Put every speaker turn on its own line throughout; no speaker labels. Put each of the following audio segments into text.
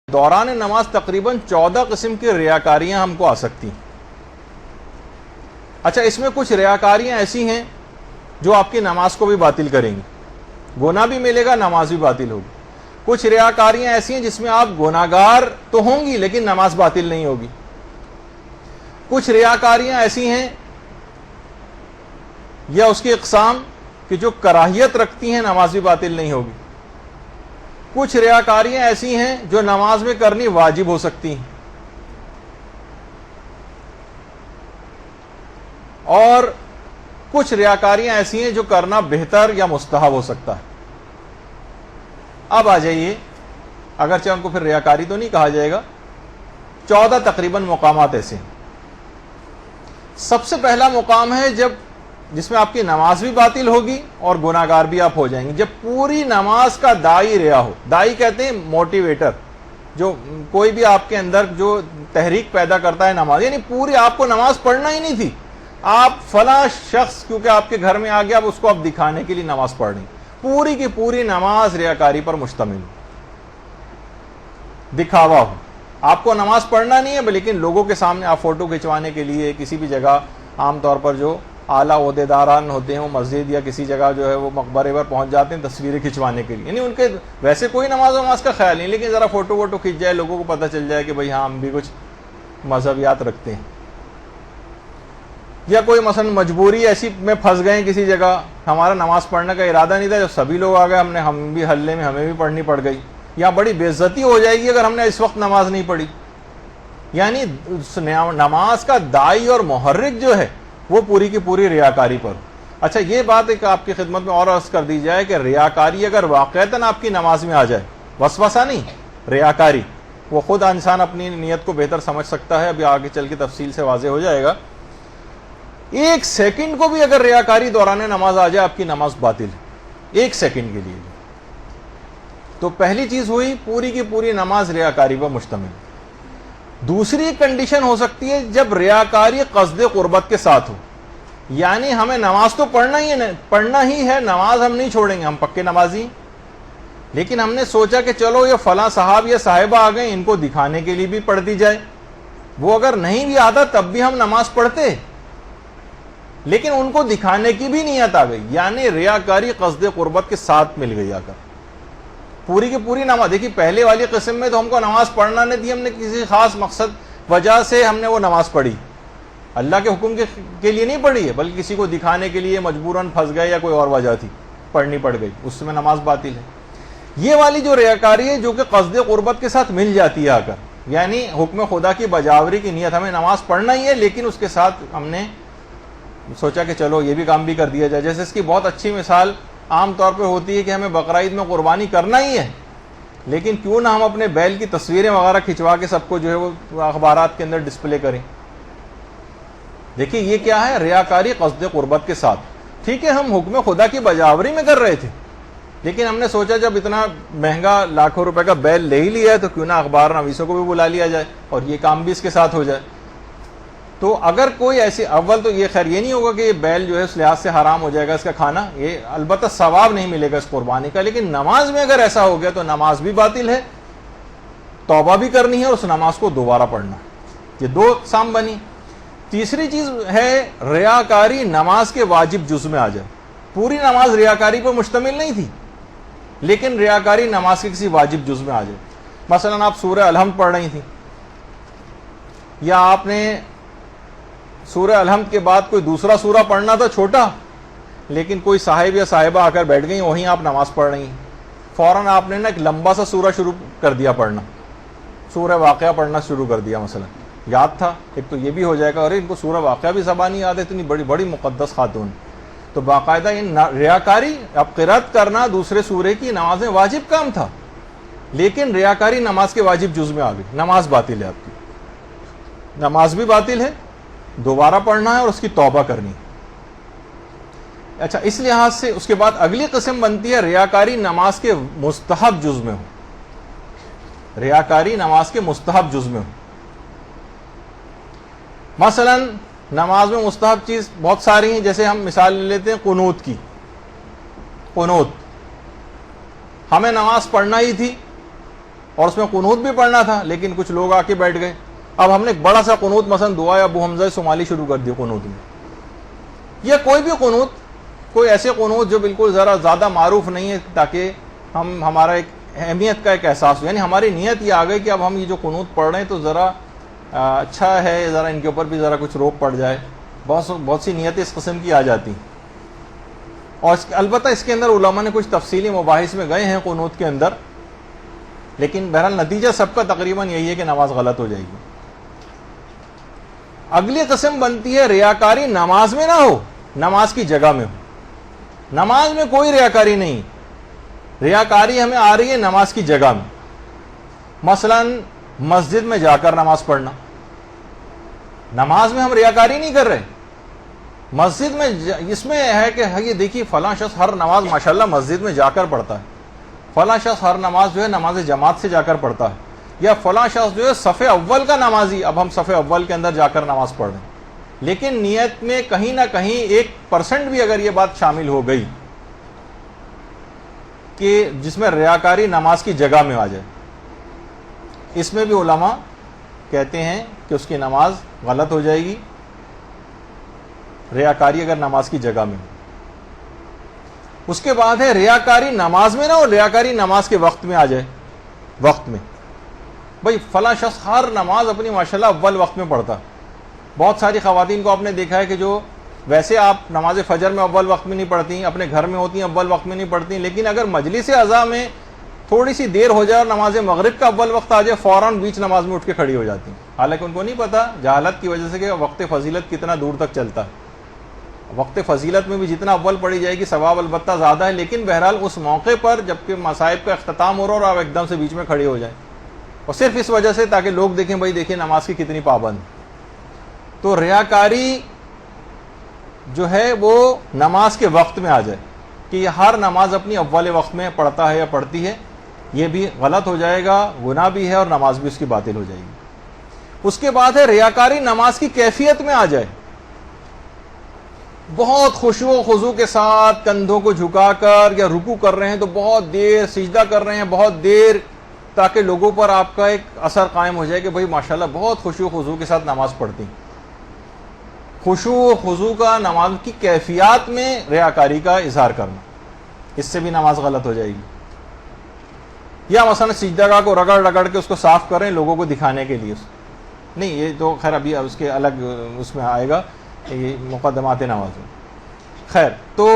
دوران نماز تقریباً 14 قسم کی ریاکاریاں ہم کو آ سکتی ہیں۔ اچھا، اس میں کچھ ریاکاریاں ایسی ہیں جو آپ کی نماز کو بھی باطل کریں گی، گناہ بھی ملے گا، نماز بھی باطل ہوگی۔ کچھ ریاکاریاں ایسی ہیں جس میں آپ گناہگار تو ہوں گی لیکن نماز باطل نہیں ہوگی۔ کچھ ریاکاریاں ایسی ہیں یا اس کی اقسام کہ جو کراہیت رکھتی ہیں، نماز بھی باطل نہیں ہوگی۔ کچھ ریاکاریاں ایسی ہیں جو نماز میں کرنی واجب ہو سکتی ہیں، اور کچھ ریاکاریاں ایسی ہیں جو کرنا بہتر یا مستحب ہو سکتا ہے۔ اب آ جائیے، اگرچہ ان کو پھر ریاکاری تو نہیں کہا جائے گا، 14 تقریباً مقامات ایسے ہیں۔ سب سے پہلا مقام ہے جس میں آپ کی نماز بھی باطل ہوگی اور گناہگار بھی آپ ہو جائیں گے، جب پوری نماز کا داعی ریا ہو۔ داعی کہتے ہیں موٹیویٹر، جو کوئی بھی آپ کے اندر جو تحریک پیدا کرتا ہے نماز، یعنی پوری آپ کو نماز پڑھنا ہی نہیں تھی، آپ فلاں شخص کیونکہ آپ کے گھر میں آ گیا، اب اس کو آپ دکھانے کے لیے نماز پڑھ رہے ہیں۔ پوری کی پوری نماز ریاکاری پر مشتمل، دکھاوا ہو۔ آپ کو نماز پڑھنا نہیں ہے لیکن لوگوں کے سامنے آپ فوٹو کھنچوانے کے لیے کسی بھی جگہ، عام طور پر جو اعلیٰ عہدیداران ہوتے ہیں وہ مسجد یا کسی جگہ جو ہے وہ مقبرے پر پہنچ جاتے ہیں تصویریں کھنچوانے کے لیے، یعنی ان کے ویسے کوئی نماز کا خیال نہیں، لیکن ذرا فوٹو ووٹو کھنچ جائے، لوگوں کو پتہ چل جائے کہ بھئی ہاں ہم بھی کچھ مذہبیات رکھتے ہیں۔ یا کوئی مثلا مجبوری ایسی میں پھنس گئے کسی جگہ، ہمارا نماز پڑھنے کا ارادہ نہیں تھا، جب سبھی لوگ آ گئے ہم بھی حلے میں ہمیں بھی پڑھنی پڑ گئی، یا بڑی بے عزتی ہو جائے گی اگر ہم نے اس وقت نماز نہیں پڑھی۔ یعنی نماز کا داعی اور محرک جو ہے وہ پوری کی پوری ریاکاری پر۔ اچھا، یہ بات ایک آپ کی خدمت میں اور عرض کر دی جائے کہ ریاکاری اگر واقعتاً آپ کی نماز میں آ جائے، وسوسہ نہیں، ریاکاری، وہ خود انسان اپنی نیت کو بہتر سمجھ سکتا ہے، ابھی آگے چل کے تفصیل سے واضح ہو جائے گا۔ ایک سیکنڈ کو بھی اگر ریاکاری دوران نماز آ جائے، آپ کی نماز باطل ہے، ایک سیکنڈ کے لیے۔ تو پہلی چیز ہوئی، پوری کی پوری نماز ریاکاری پر مشتمل۔ دوسری کنڈیشن ہو سکتی ہے جب ریاکاری قصد قربت کے ساتھ ہو، یعنی ہمیں نماز تو پڑھنا ہی ہے، نماز ہم نہیں چھوڑیں گے، ہم پکے نمازی ہیں، لیکن ہم نے سوچا کہ چلو یہ فلاں صاحب یا صاحبہ آ گئے، ان کو دکھانے کے لیے بھی پڑھ دی جائے۔ وہ اگر نہیں بھی آتا تب بھی ہم نماز پڑھتے، لیکن ان کو دکھانے کی بھی نیت آ گئی، یعنی ریاکاری قصد قربت کے ساتھ مل گئی آ کر۔ پوری کی پوری نماز، دیکھیے پہلے والی قسم میں تو ہم کو نماز پڑھنا نہیں تھی، ہم نے کسی خاص مقصد وجہ سے ہم نے وہ نماز پڑھی، اللہ کے حکم کے لیے نہیں پڑھی ہے، بلکہ کسی کو دکھانے کے لیے مجبوراً پھنس گئے یا کوئی اور وجہ تھی، پڑھنی پڑ گئی، اس میں نماز باطل ہے۔ یہ والی جو ریاکاری ہے جو کہ قصد قربت کے ساتھ مل جاتی ہے آ کر، یعنی حکم خدا کی بجاوری کی نیت، ہمیں نماز پڑھنا ہی ہے لیکن اس کے ساتھ ہم نے سوچا کہ چلو یہ بھی کام بھی کر دیا جائے۔ جیسے اس کی بہت اچھی مثال عام طور پہ ہوتی ہے کہ ہمیں بقرعید میں قربانی کرنا ہی ہے، لیکن کیوں نہ ہم اپنے بیل کی تصویریں وغیرہ کھنچوا کے سب کو جو ہے وہ اخبارات کے اندر ڈسپلے کریں۔ دیکھیے یہ کیا ہے، ریاکاری قصد قربت کے ساتھ۔ ٹھیک ہے، ہم حکم خدا کی بجاوری میں کر رہے تھے، لیکن ہم نے سوچا جب اتنا مہنگا لاکھوں روپے کا بیل لے ہی لیا ہے تو کیوں نہ اخبار نویسوں کو بھی بلا لیا جائے اور یہ کام بھی اس کے ساتھ ہو جائے۔ تو اگر کوئی ایسی، اول تو یہ خیر یہ نہیں ہوگا کہ یہ بیل جو ہے اس لحاظ سے حرام ہو جائے گا اس کا کھانا، یہ البتہ ثواب نہیں ملے گا اس قربانی کا، لیکن نماز میں اگر ایسا ہو گیا تو نماز بھی باطل ہے، توبہ بھی کرنی ہے اور اس نماز کو دوبارہ پڑھنا ہے۔ یہ دو اقسام بنی۔ تیسری چیز ہے ریاکاری نماز کے واجب جز میں آ جائے۔ پوری نماز ریاکاری پر مشتمل نہیں تھی لیکن ریاکاری نماز کے کسی واجب جز میں آ جائے۔ مثلا آپ سورہ الحمد پڑھ رہی تھیں، یا آپ نے سورہ الحمد کے بعد کوئی دوسرا سورہ پڑھنا تھا چھوٹا، لیکن کوئی صاحب یا صاحبہ آ کر بیٹھ گئی، وہیں آپ نماز پڑھ رہی ہیں، فوراً آپ نے نا ایک لمبا سا سورہ شروع کر دیا پڑھنا، سورہ واقعہ پڑھنا شروع کر دیا، مثلا یاد تھا، ایک تو یہ بھی ہو جائے گا، اور ان کو سورہ واقعہ بھی زبانی یاد ہے، اتنی بڑی بڑی مقدس خاتون، تو باقاعدہ ریاکاری، اب قرات کرنا دوسرے سورے کی نماز میں واجب کام تھا، لیکن ریاکاری نماز کے واجب جز میں آ گئی، نماز باطل ہے آپ کی، نماز بھی باطل ہے، دوبارہ پڑھنا ہے اور اس کی توبہ کرنی ہے۔ اچھا، اس لحاظ سے اس کے بعد اگلی قسم بنتی ہے ریاکاری نماز کے مستحب جز میں ہو، ریاکاری نماز کے مستحب جز میں ہو۔ مثلا نماز میں مستحب چیز بہت ساری ہیں، جیسے ہم مثال لے لیتے ہیں قنوت کی۔ قنوت ہمیں نماز پڑھنا ہی تھی اور اس میں قنوت بھی پڑھنا تھا، لیکن کچھ لوگ آ کے بیٹھ گئے. اب ہم نے ایک بڑا سا قنوت مثلا دعائے ابو حمزہ صومالی شروع کر دی قنوت میں، یا کوئی بھی قنوت، کوئی ایسے قنوت جو بالکل ذرا زیادہ معروف نہیں ہے، تاکہ ہمارا ایک اہمیت کا ایک احساس ہو. یعنی ہماری نیت یہ آ گئی کہ اب ہم یہ جو قنوت پڑھ رہے ہیں تو ذرا اچھا ہے، ذرا ان کے اوپر بھی ذرا کچھ روک پڑ جائے. بہت سی نیتیں اس قسم کی آ جاتی ہیں. اور البتہ اس کے اندر علماء نے کچھ تفصیلی مباحث میں گئے ہیں قنوت کے اندر، لیکن بہرحال نتیجہ سب کا تقریباً یہی ہے کہ نماز غلط ہو جائے گی. اگلی قسم بنتی ہے ریاکاری نماز میں نہ ہو، نماز کی جگہ میں ہو. نماز میں کوئی ریاکاری نہیں، ریاکاری ہمیں آ رہی ہے نماز کی جگہ میں. مثلا مسجد میں جا کر نماز پڑھنا، نماز میں ہم ریاکاری نہیں کر رہے. مسجد میں اس میں ہے کہ یہ دیکھیے فلاں شخص ہر نماز ماشاءاللہ مسجد میں جا کر پڑھتا ہے، فلاں شخص ہر نماز جو ہے نماز جماعت سے جا کر پڑھتا ہے، یا فلاں شخص جو ہے صف اول کا نمازی، اب ہم صف اول کے اندر جا کر نماز پڑھ رہے ہیں. لیکن نیت میں کہیں نہ کہیں 1% بھی اگر یہ بات شامل ہو گئی کہ جس میں ریاکاری نماز کی جگہ میں آ جائے، اس میں بھی علماء کہتے ہیں کہ اس کی نماز غلط ہو جائے گی، ریاکاری اگر نماز کی جگہ میں. اس کے بعد ہے ریاکاری نماز میں نہ ہو، ریاکاری نماز کے وقت میں آ جائے. وقت میں بھئی فلاں شخص ہر نماز اپنی ماشاءاللہ اول وقت میں پڑھتا. بہت ساری خواتین کو آپ نے دیکھا ہے کہ جو ویسے آپ نماز فجر میں اول وقت میں نہیں پڑھتی، اپنے گھر میں ہوتی ہیں اول وقت میں نہیں پڑھتی، لیکن اگر مجلس عزا میں تھوڑی سی دیر ہو جائے اور نماز مغرب کا اول وقت آ جائے، فوراً بیچ نماز میں اٹھ کے کھڑی ہو جاتی ہیں. حالانکہ ان کو نہیں پتا جہالت کی وجہ سے کہ وقت فضیلت کتنا دور تک چلتا ہے. وقت فضیلت میں بھی جتنا اول پڑھی جائے گی ثواب البتہ زیادہ ہے، لیکن بہرحال اس موقع پر جبکہ مصائب کا اختتام ہو رہا اور آپ ایک دم سے بیچ میں کھڑے ہو جائیں، اور صرف اس وجہ سے تاکہ لوگ دیکھیں بھائی دیکھیں نماز کی کتنی پابند. تو ریاکاری جو ہے وہ نماز کے وقت میں آ جائے کہ یہ ہر نماز اپنی اول وقت میں پڑھتا ہے یا پڑھتی ہے، یہ بھی غلط ہو جائے گا، گناہ بھی ہے اور نماز بھی اس کی باطل ہو جائے گی. اس کے بعد ہے ریاکاری نماز کی کیفیت میں آ جائے. بہت خشوع و خضوع کے ساتھ کندھوں کو جھکا کر یا رکوع کر رہے ہیں تو بہت دیر، سجدہ کر رہے ہیں بہت دیر، تاکہ لوگوں پر آپ کا ایک اثر قائم ہو جائے کہ بھائی ماشاءاللہ بہت خشوع و خضوع کے ساتھ نماز پڑھتی. خشوع و خضوع کا نماز کی کیفیات میں ریاکاری کا اظہار کرنا، اس سے بھی نماز غلط ہو جائے گی. یا مثلا سجدہ گاہ کو رگڑ رگڑ کے اس کو صاف کریں لوگوں کو دکھانے کے لیے، نہیں یہ تو خیر ابھی اس کے الگ اس میں آئے گا، یہ مقدمات نماز میں. خیر تو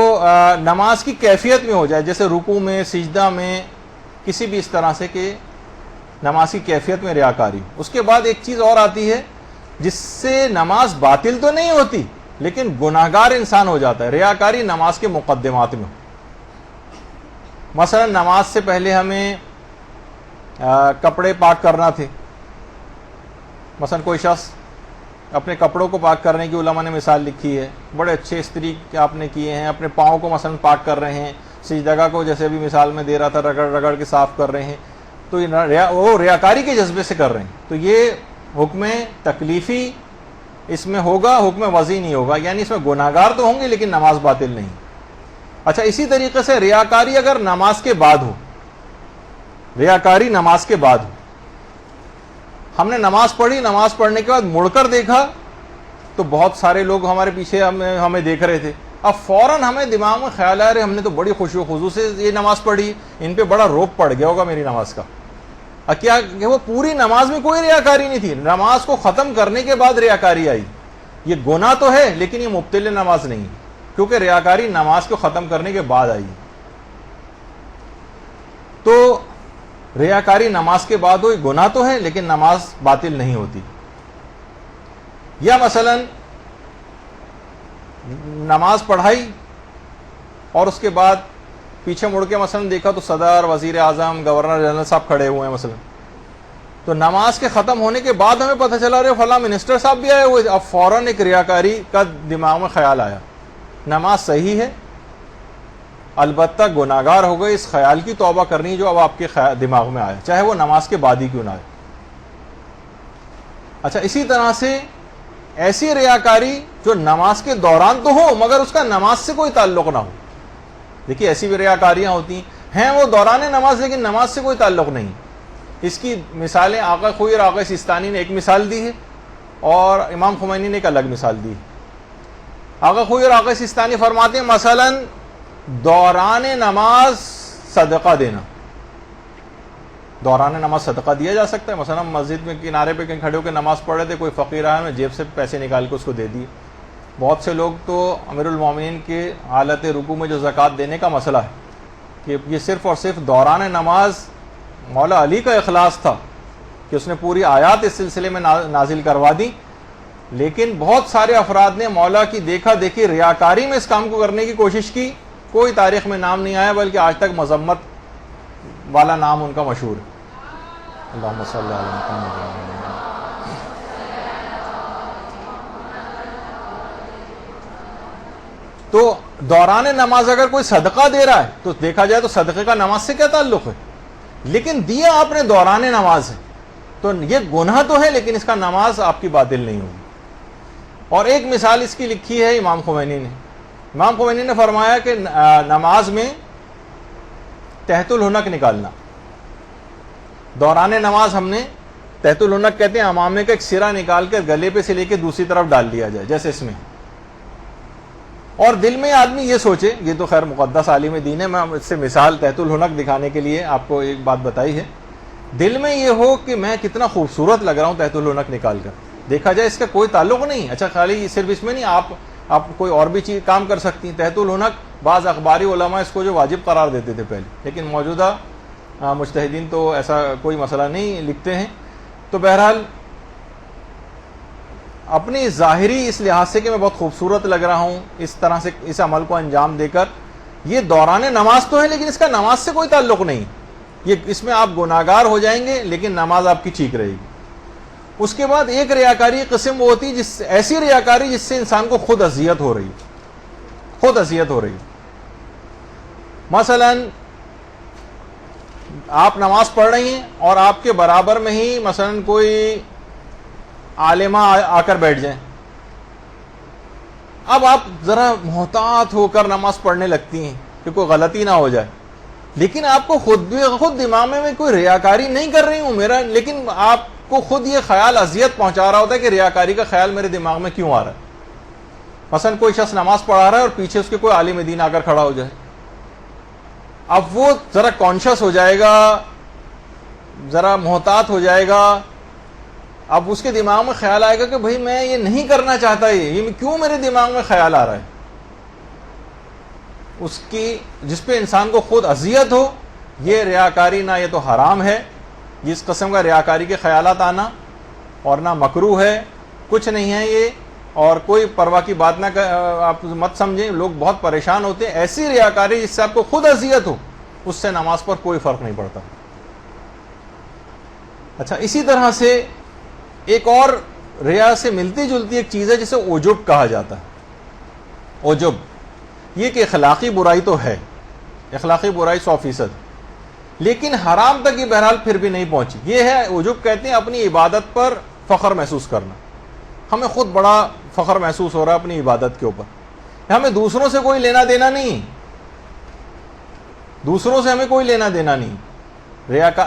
نماز کی کیفیت میں ہو جائے، جیسے رکوع میں، سجدہ میں، کسی بھی اس طرح سے کہ نماز کی کیفیت میں ریاکاری. اس کے بعد ایک چیز اور آتی ہے جس سے نماز باطل تو نہیں ہوتی لیکن گناہگار انسان ہو جاتا ہے. ریاکاری نماز کے مقدمات میں. مثلا نماز سے پہلے ہمیں کپڑے پاک کرنا تھے، مثلا کوئی شخص اپنے کپڑوں کو پاک کرنے کی علماء نے مثال لکھی ہے، بڑے اچھے استری آپ نے کیے ہیں، اپنے پاؤں کو مثلا پاک کر رہے ہیں، سجدہ کو جیسے بھی مثال میں دے رہا تھا رگڑ رگڑ کے صاف کر رہے ہیں، تو وہ ریاکاری کے جذبے سے کر رہے ہیں. تو یہ حکم تکلیفی اس میں ہوگا، حکم وضعی نہیں ہوگا، یعنی اس میں گناہگار تو ہوں گے لیکن نماز باطل نہیں. اچھا اسی طریقے سے ریاکاری اگر نماز کے بعد ہو، ریاکاری نماز کے بعد ہو، ہم نے نماز پڑھی، نماز پڑھنے کے بعد مڑ کر دیکھا تو بہت سارے لوگ ہمارے پیچھے ہمیں دیکھ رہے تھے، اب فوراً ہمیں دماغ میں خیال آیا رہے ہم نے تو بڑی خشوع و خضوع سے یہ نماز پڑھی، ان پہ بڑا روپ پڑ گیا ہوگا میری نماز کا. کیا کہ وہ پوری نماز میں کوئی ریاکاری نہیں تھی، نماز کو ختم کرنے کے بعد ریاکاری آئی. یہ گناہ تو ہے لیکن یہ مبطل نماز نہیں، کیونکہ ریاکاری نماز کو ختم کرنے کے بعد آئی. تو ریاکاری نماز کے بعد ہوئی، گناہ تو ہے لیکن نماز باطل نہیں ہوتی. یا مثلا نماز پڑھائی اور اس کے بعد پیچھے مڑ کے مثلا دیکھا تو صدر، وزیر اعظم، گورنر جنرل صاحب کھڑے ہوئے ہیں مثلا، تو نماز کے ختم ہونے کے بعد ہمیں پتہ چلا رہے فلاں منسٹر صاحب بھی آئے ہوئے، اب فوراً ایک ریاکاری کا دماغ میں خیال آیا. نماز صحیح ہے، البتہ گناہگار ہو گئے، اس خیال کی توبہ کرنی جو اب آپ کے دماغ میں آیا، چاہے وہ نماز کے بعد ہی کیوں نہ آئے. اچھا اسی طرح سے ایسی ریاکاری جو نماز کے دوران تو ہو مگر اس کا نماز سے کوئی تعلق نہ ہو. دیکھیے ایسی بھی ریاکاریاں ہوتی ہیں وہ دوران نماز لیکن نماز سے کوئی تعلق نہیں. اس کی مثالیں آقا خوئی اور آقا سیستانی نے ایک مثال دی ہے اور امام خمینی نے ایک الگ مثال دی ہے. آقا خوئی اور آقا سیستانی فرماتے ہیں مثلا دوران نماز صدقہ دینا. دوران نماز صدقہ دیا جا سکتا ہے. مثلا مسجد میں کنارے پہ کہیں کھڑے ہو کے نماز پڑھ رہے تھے, کوئی فقیر آیا, میں جیب سے پیسے نکال کے اس کو دے دیے. بہت سے لوگ تو امیر المومنین کے حالت رکوع میں جو زکوٰۃ دینے کا مسئلہ ہے کہ یہ صرف اور صرف دوران نماز مولا علی کا اخلاص تھا کہ اس نے پوری آیات اس سلسلے میں نازل کروا دی, لیکن بہت سارے افراد نے مولا کی دیکھا دیکھی ریاکاری میں اس کام کو کرنے کی کوشش کی. کوئی تاریخ میں نام نہیں آیا, بلکہ آج تک مذمت والا نام ان کا مشہور ہے. اللہم صلی علی محمد. تو دوران نماز اگر کوئی صدقہ دے رہا ہے تو دیکھا جائے تو صدقے کا نماز سے کیا تعلق ہے, لیکن دیا آپ نے دوران نماز ہے تو یہ گناہ تو ہے, لیکن اس کا نماز آپ کی باطل نہیں ہوگی. اور ایک مثال اس کی لکھی ہے امام خمینی نے. امام خمینی نے فرمایا کہ نماز میں تحت الحنک نکالنا. دوران نماز ہم نے تحت الحنک کہتے ہیں امامے کا ایک سرا نکال کر گلے پہ سے لے کے دوسری طرف ڈال دیا جائے جیسے اس میں, اور دل میں آدمی یہ سوچے, یہ تو خیر مقدس عالم دین ہے, میں اس سے مثال تحت الحنک دکھانے کے لیے آپ کو ایک بات بتائی ہے. دل میں یہ ہو کہ میں کتنا خوبصورت لگ رہا ہوں تحت الحنک نکال کر. دیکھا جائے اس کا کوئی تعلق نہیں. اچھا خالی صرف اس میں نہیں, آپ کوئی اور بھی چیز کام کر سکتی ہیں. تحت الحنک بعض اخباری علماء اس کو جو واجب قرار دیتے تھے پہلے, لیکن موجودہ مجتہدین تو ایسا کوئی مسئلہ نہیں لکھتے ہیں. تو بہرحال اپنی ظاہری اس لحاظ سے کہ میں بہت خوبصورت لگ رہا ہوں, اس طرح سے اس عمل کو انجام دے کر, یہ دوران نماز تو ہے لیکن اس کا نماز سے کوئی تعلق نہیں. یہ اس میں آپ گناہگار ہو جائیں گے لیکن نماز آپ کی ٹھیک رہے گی. اس کے بعد ایک ریاکاری قسم وہ ہوتی ہے ایسی ریاکاری جس سے انسان کو خود اذیت ہو رہی, خود اذیت ہو رہی. مثلا آپ نماز پڑھ رہی ہیں اور آپ کے برابر میں ہی مثلا کوئی عالمہ آ کر بیٹھ جائیں. اب آپ ذرا محتاط ہو کر نماز پڑھنے لگتی ہیں کہ کوئی غلطی نہ ہو جائے, لیکن آپ کو خود دماغ میں کوئی ریاکاری نہیں کر رہی ہوں میرا, لیکن آپ کو خود یہ خیال اذیت پہنچا رہا ہوتا ہے کہ ریاکاری کا خیال میرے دماغ میں کیوں آ رہا ہے. مثلا کوئی شخص نماز پڑھا رہا ہے اور پیچھے اس کے کوئی عالم دین آ کر کھڑا ہو جائے, اب وہ ذرا کانشیس ہو جائے گا, ذرا محتاط ہو جائے گا. اب اس کے دماغ میں خیال آئے گا کہ بھئی میں یہ نہیں کرنا چاہتا, یہ کیوں میرے دماغ میں خیال آ رہا ہے. اس کی جس پہ انسان کو خود اذیت ہو, یہ ریاکاری نہ یہ تو حرام ہے, جس قسم کا ریاکاری کے خیالات آنا, اور نہ مکروہ ہے, کچھ نہیں ہے یہ, اور کوئی پرواہ کی بات نہ آپ مت سمجھیں. لوگ بہت پریشان ہوتے ہیں, ایسی ریاکاری جس سے آپ کو خود اذیت ہو, اس سے نماز پر کوئی فرق نہیں پڑتا. اچھا, اسی طرح سے ایک اور ریا سے ملتی جلتی ایک چیز ہے جسے عجب کہا جاتا ہے. عجب یہ کہ اخلاقی برائی تو ہے, اخلاقی برائی 100%, لیکن حرام تک یہ بہرحال پھر بھی نہیں پہنچی. یہ ہے عجب, کہتے ہیں اپنی عبادت پر فخر محسوس کرنا. ہمیں خود بڑا فخر محسوس ہو رہا ہے اپنی عبادت کے اوپر, ہمیں دوسروں سے کوئی لینا دینا نہیں, دوسروں سے ہمیں کوئی لینا دینا نہیں.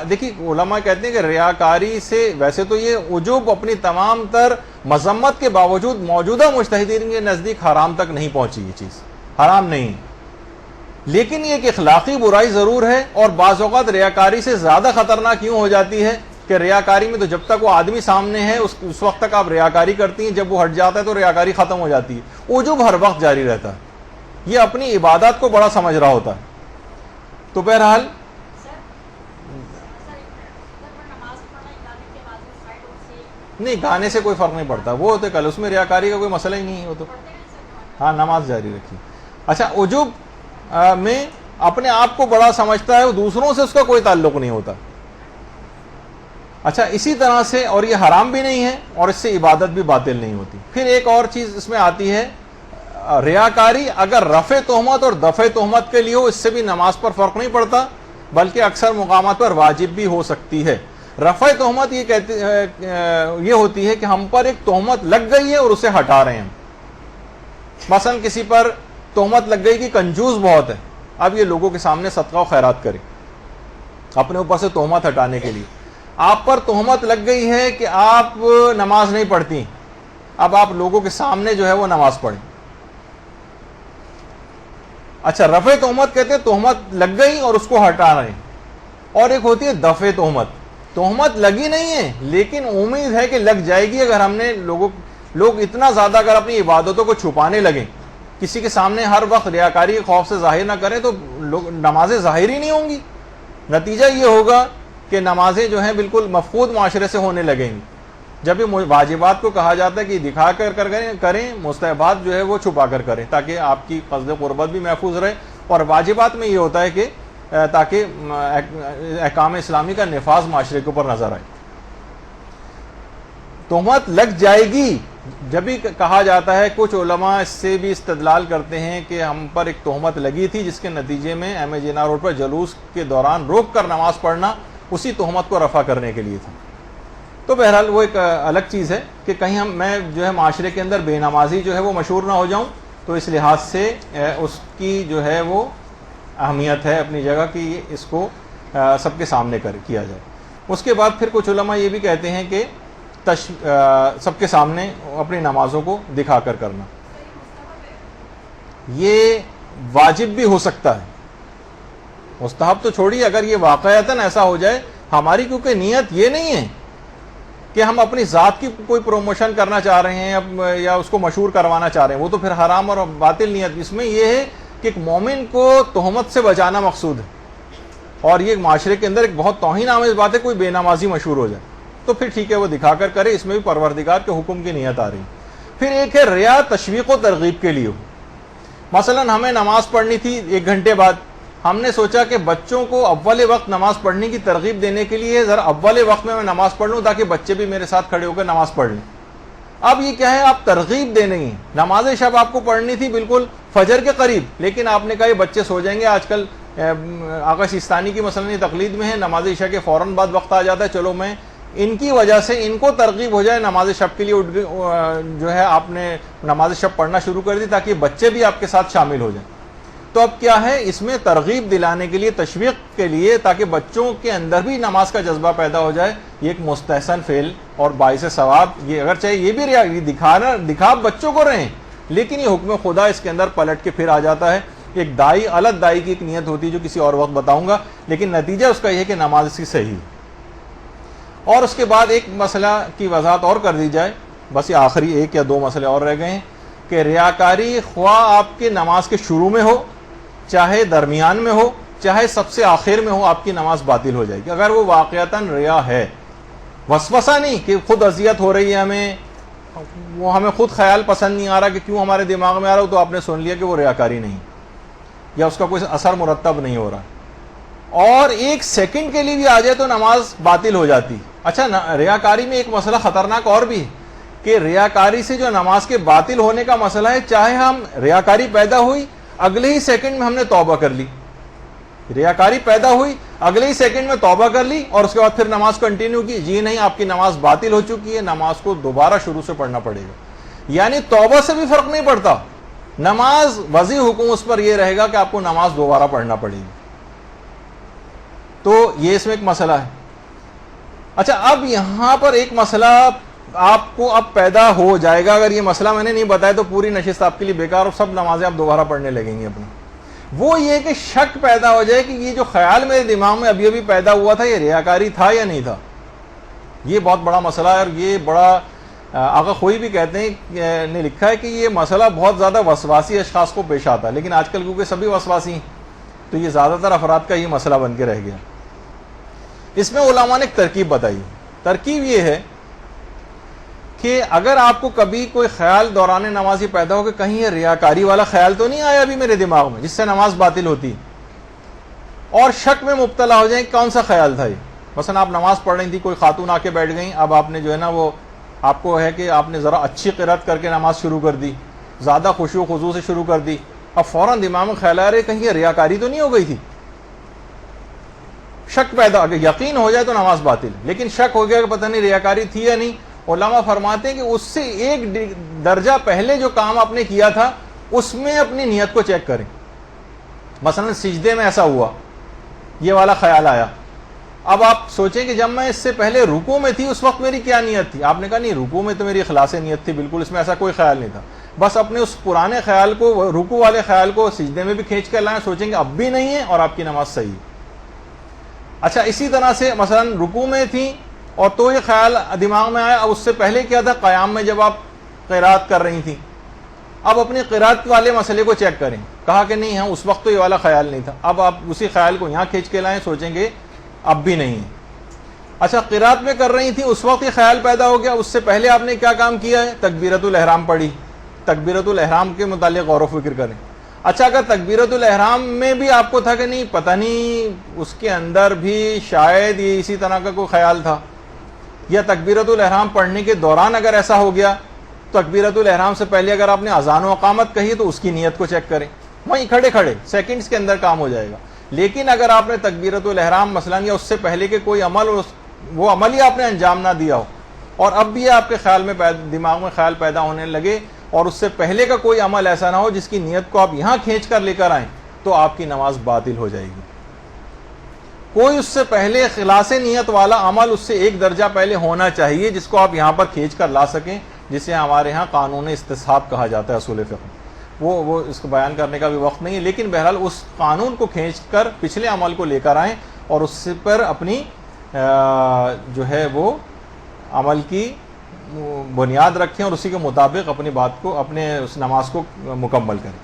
دیکھیے علماء کہتے ہیں کہ ریاکاری سے ویسے تو یہ عجب اپنی تمام تر مذمت کے باوجود موجودہ مجتہدین کے نزدیک حرام تک نہیں پہنچی, یہ چیز حرام نہیں, لیکن یہ ایک اخلاقی برائی ضرور ہے. اور بعض اوقات ریاکاری سے زیادہ خطرناک کیوں ہو جاتی ہے کہ ریاکاری میں تو جب تک وہ آدمی سامنے ہے اس وقت تک آپ ریاکاری کرتی ہیں, جب وہ ہٹ جاتا ہے تو ریاکاری ختم ہو جاتی ہے. عجب ہر وقت جاری رہتا ہے, یہ اپنی عبادات کو بڑا سمجھ رہا ہوتا ہے. تو بہرحال نہیں, گانے سے کوئی فرق نہیں پڑتا, وہ تو کل اس میں ریاکاری کا کوئی مسئلہ ہی نہیں ہے, وہ تو ہاں نماز جاری رکھی. اچھا, عجب میں اپنے آپ کو بڑا سمجھتا ہے, وہ دوسروں سے اس کا کوئی تعلق نہیں ہوتا. اچھا, اسی طرح سے, اور یہ حرام بھی نہیں ہے اور اس سے عبادت بھی باطل نہیں ہوتی. پھر ایک اور چیز اس میں آتی ہے, ریاکاری اگر رفع تہمت اور دفع تہمت کے لیے ہو, اس سے بھی نماز پر فرق نہیں پڑتا, بلکہ اکثر مقامات پر واجب بھی ہو سکتی ہے. رفع تہمت یہ ہوتی ہے کہ ہم پر ایک تہمت لگ گئی ہے اور اسے ہٹا رہے ہیں. مثلا کسی پر تہمت لگ گئی کہ کنجوس بہت ہے, اب یہ لوگوں کے سامنے صدقہ و خیرات کرے اپنے اوپر سے تہمت ہٹانے کے لیے. آپ پر تہمت لگ گئی ہے کہ آپ نماز نہیں پڑھتی، اب آپ لوگوں کے سامنے جو ہے وہ نماز پڑھیں. اچھا، رفع تہمت کہتے ہیں تہمت لگ گئی اور اس کو ہٹا رہے ہیں. اور ایک ہوتی ہے دفع تہمت. تہمت لگی نہیں ہے لیکن امید ہے کہ لگ جائے گی اگر ہم نے لوگ اتنا زیادہ اگر اپنی عبادتوں کو چھپانے لگیں، کسی کے سامنے ہر وقت ریاکاری کے خوف سے ظاہر نہ کریں، تو نمازیں ظاہر ہی نہیں ہوں گی. نتیجہ یہ ہوگا کہ نمازیں جو ہیں بالکل مفقود معاشرے سے ہونے لگیں گی. جب یہ واجبات کو کہا جاتا ہے کہ دکھا کر کریں، مستحبات جو ہے وہ چھپا کر کریں تاکہ آپ کی قصد قربت بھی محفوظ رہے. اور واجبات میں یہ ہوتا ہے کہ تاکہ احکام اسلامی کا نفاذ معاشرے کے اوپر نظر آئے. تہمت لگ جائے گی جب بھی کہا جاتا ہے، کچھ علماء اس سے بھی استدلال کرتے ہیں کہ ہم پر ایک تہمت لگی تھی جس کے نتیجے میں ایم اے جناح روڈ پر جلوس کے دوران روک کر نماز پڑھنا اسی تہمت کو رفع کرنے کے لیے تھا. تو بہرحال وہ ایک الگ چیز ہے کہ کہیں میں جو ہے معاشرے کے اندر بے نمازی جو ہے وہ مشہور نہ ہو جاؤں، تو اس لحاظ سے اس کی جو ہے وہ اہمیت ہے اپنی جگہ کہ اس کو سب کے سامنے کیا جائے. اس کے بعد پھر کچھ علماء یہ بھی کہتے ہیں کہ سب کے سامنے اپنی نمازوں کو دکھا کر کرنا یہ واجب بھی ہو سکتا ہے. مستحب تو چھوڑیے، اگر یہ واقعتاً ایسا ہو جائے، ہماری کیونکہ نیت یہ نہیں ہے کہ ہم اپنی ذات کی کوئی پروموشن کرنا چاہ رہے ہیں یا اس کو مشہور کروانا چاہ رہے ہیں، وہ تو پھر حرام اور باطل نیت. اس میں یہ ہے کہ ایک مومن کو تہمت سے بچانا مقصود ہے، اور یہ معاشرے کے اندر ایک بہت توہین آمیز بات ہے کوئی بے نمازی مشہور ہو جائے، تو پھر ٹھیک ہے وہ دکھا کر کرے، اس میں بھی پروردگار کے حکم کی نیت آ رہی. پھر ایک ہے ریا تشویق و ترغیب کے لیے. مثلا ہمیں نماز پڑھنی تھی 1 گھنٹے بعد، ہم نے سوچا کہ بچوں کو اول وقت نماز پڑھنے کی ترغیب دینے کے لیے ذرا اول وقت میں نماز پڑھ لوں تاکہ بچے بھی میرے ساتھ کھڑے ہو کر نماز پڑھ لیں. اب یہ کیا ہے، آپ ترغیب دے رہی ہیں. نماز شب آپ کو پڑھنی تھی بالکل فجر کے قریب، لیکن آپ نے کہا یہ بچے سو جائیں گے. آج کل آقا سیستانی کی مثلا یہ تقلید میں ہے، نماز عشاء کے فوراً بعد وقت آ جاتا ہے، چلو میں ان کی وجہ سے ان کو ترغیب ہو جائے نماز شب کے لیے جو ہے آپ نے نماز شب پڑھنا شروع کر دی تاکہ بچے بھی آپ کے ساتھ شامل ہو جائیں. تو اب کیا ہے، اس میں ترغیب دلانے کے لیے، تشویق کے لیے، تاکہ بچوں کے اندر بھی نماز کا جذبہ پیدا ہو جائے. یہ ایک مستحسن فعل اور باعث ثواب. یہ اگر چاہے یہ بھی دکھا بچوں کو رہے، لیکن یہ حکم خدا اس کے اندر پلٹ کے پھر آ جاتا ہے. ایک دائی، الگ دائی کی ایک نیت ہوتی ہے جو کسی اور وقت بتاؤں گا، لیکن نتیجہ اس کا یہ ہے کہ نماز اس کی صحیح. اور اس کے بعد ایک مسئلہ کی وضاحت اور کر دی جائے، بس یہ آخری 1 یا 2 مسئلے اور رہ گئے ہیں کہ ریاکاری خواہ آپ کے نماز کے شروع میں ہو، چاہے درمیان میں ہو، چاہے سب سے آخر میں ہو، آپ کی نماز باطل ہو جائے گی. اگر وہ واقعتاً ریا ہے، وسوسہ نہیں کہ خود اذیت ہو رہی ہے ہمیں خود خیال پسند نہیں آ رہا کہ کیوں ہمارے دماغ میں آ رہا ہو، تو آپ نے سن لیا کہ وہ ریاکاری نہیں یا اس کا کوئی اثر مرتب نہیں ہو رہا، اور 1 سیکنڈ کے لیے بھی آ جائے تو نماز باطل ہو جاتی. اچھا، ریاکاری میں ایک مسئلہ خطرناک اور بھی ہے کہ ریاکاری سے جو نماز کے باطل ہونے کا مسئلہ ہے، چاہے ہم ریاکاری پیدا ہوئی اگلے ہی سیکنڈ میں ہم نے توبہ کر لی، ریاکاری پیدا ہوئی اگلے ہی سیکنڈ میں توبہ کر لی اور اس کے بعد پھر نماز کنٹینیو کی، جی نہیں، آپ کی نماز باطل ہو چکی ہے، نماز کو دوبارہ شروع سے پڑھنا پڑے گا. یعنی توبہ سے بھی فرق نہیں پڑتا، نماز وضع حکم اس پر یہ رہے گا کہ آپ کو نماز دوبارہ پڑھنا پڑے گی. تو یہ اس میں ایک مسئلہ ہے. اچھا، اب یہاں پر ایک مسئلہ آپ کو اب پیدا ہو جائے گا. اگر یہ مسئلہ میں نے نہیں بتایا تو پوری نشست آپ کے لیے بیکار، اور سب نمازیں آپ دوبارہ پڑھنے لگیں گے اپنی. وہ یہ کہ شک پیدا ہو جائے کہ یہ جو خیال میرے دماغ میں ابھی پیدا ہوا تھا، یہ ریاکاری تھا یا نہیں تھا. یہ بہت بڑا مسئلہ ہے، اور یہ بڑا آقا خوئی بھی کہتے ہیں، نے لکھا ہے کہ یہ مسئلہ بہت زیادہ وسواسی اشخاص کو پیش آتا ہے، لیکن آج کل کیونکہ سبھی وسواسی ہیں تو یہ زیادہ تر افراد کا یہ مسئلہ بن کے رہ گیا. اس میں علماء نے ایک ترکیب بتائی. ترکیب یہ ہے کہ اگر آپ کو کبھی کوئی خیال دوران نمازی پیدا ہو کہ کہیں یہ ریاکاری والا خیال تو نہیں آیا ابھی میرے دماغ میں جس سے نماز باطل ہوتی، اور شک میں مبتلا ہو جائیں کون سا خیال تھا یہ. مثلا آپ نماز پڑھ رہی تھی، کوئی خاتون آ کے بیٹھ گئیں، اب آپ نے جو ہے نا وہ آپ کو ہے کہ آپ نے ذرا اچھی قرات کر کے نماز شروع کر دی، زیادہ خشوع و خضوع سے شروع کر دی. اب فوراً دماغ میں خیال آ رہے کہیں یہ ریاکاری تو نہیں ہو گئی تھی. شک پیدا، اگر یقین ہو جائے تو نماز باطل، لیکن شک ہو گیا کہ پتہ نہیں ریاکاری تھی یا نہیں. علماء فرماتے ہیں کہ اس سے 1 درجہ پہلے جو کام آپ نے کیا تھا اس میں اپنی نیت کو چیک کریں. مثلا سجدے میں ایسا ہوا، یہ والا خیال آیا، اب آپ سوچیں کہ جب میں اس سے پہلے رکوع میں تھی اس وقت میری کیا نیت تھی؟ آپ نے کہا نہیں رکوع میں تو میری اخلاص نیت تھی، بالکل اس میں ایسا کوئی خیال نہیں تھا، بس اپنے اس پرانے خیال کو، رکوع والے خیال کو سجدے میں بھی کھینچ کر لائیں، سوچیں کہ اب بھی نہیں ہے اور آپ کی نماز صحیح ہے۔ اچھا اسی طرح سے مثلا رکوع میں تھی اور تو یہ خیال دماغ میں آیا، اب اس سے پہلے کیا تھا قیام میں جب آپ قرات کر رہی تھیں، اب اپنی قرات والے مسئلے کو چیک کریں، کہا کہ نہیں ہاں اس وقت تو یہ والا خیال نہیں تھا، اب آپ اسی خیال کو یہاں کھینچ کے لائیں، سوچیں گے اب بھی نہیں ہے۔ اچھا قرات میں کر رہی تھی اس وقت یہ خیال پیدا ہو گیا، اس سے پہلے آپ نے کیا کام کیا ہے؟ تکبیرۃ الاحرام پڑھی، تکبیرۃ الاحرام کے متعلق غور و فکر کریں۔ اچھا اگر تکبیرۃ الاحرام میں بھی آپ کو تھا کہ نہیں پتہ نہیں اس کے اندر بھی شاید یہ اسی طرح کا کوئی خیال تھا، یا تکبیرۃ الاحرام پڑھنے کے دوران اگر ایسا ہو گیا، تکبیرۃ الاحرام سے پہلے اگر آپ نے اذان و اقامت کہی تو اس کی نیت کو چیک کریں، وہیں کھڑے کھڑے سیکنڈز کے اندر کام ہو جائے گا۔ لیکن اگر آپ نے تکبیرۃ الاحرام مثلا یا اس سے پہلے کے کوئی عمل، وہ عمل ہی آپ نے انجام نہ دیا ہو اور اب بھی آپ کے خیال میں دماغ میں خیال پیدا ہونے لگے اور اس سے پہلے کا کوئی عمل ایسا نہ ہو جس کی نیت کو آپ یہاں کھینچ کر لے کر آئیں، تو آپ کی نماز باطل ہو جائے گی۔ کوئی اس سے پہلے خلاص نیت والا عمل اس سے ایک درجہ پہلے ہونا چاہیے جس کو آپ یہاں پر کھینچ کر لا سکیں، جسے ہمارے ہاں قانون استصحاب کہا جاتا ہے اصول فقہ۔ وہ اس کو بیان کرنے کا بھی وقت نہیں ہے، لیکن بہرحال اس قانون کو کھینچ کر پچھلے عمل کو لے کر آئیں اور اس پر اپنی جو ہے وہ عمل کی بنیاد رکھیں اور اسی کے مطابق اپنی بات کو، اپنے اس نماز کو مکمل کریں۔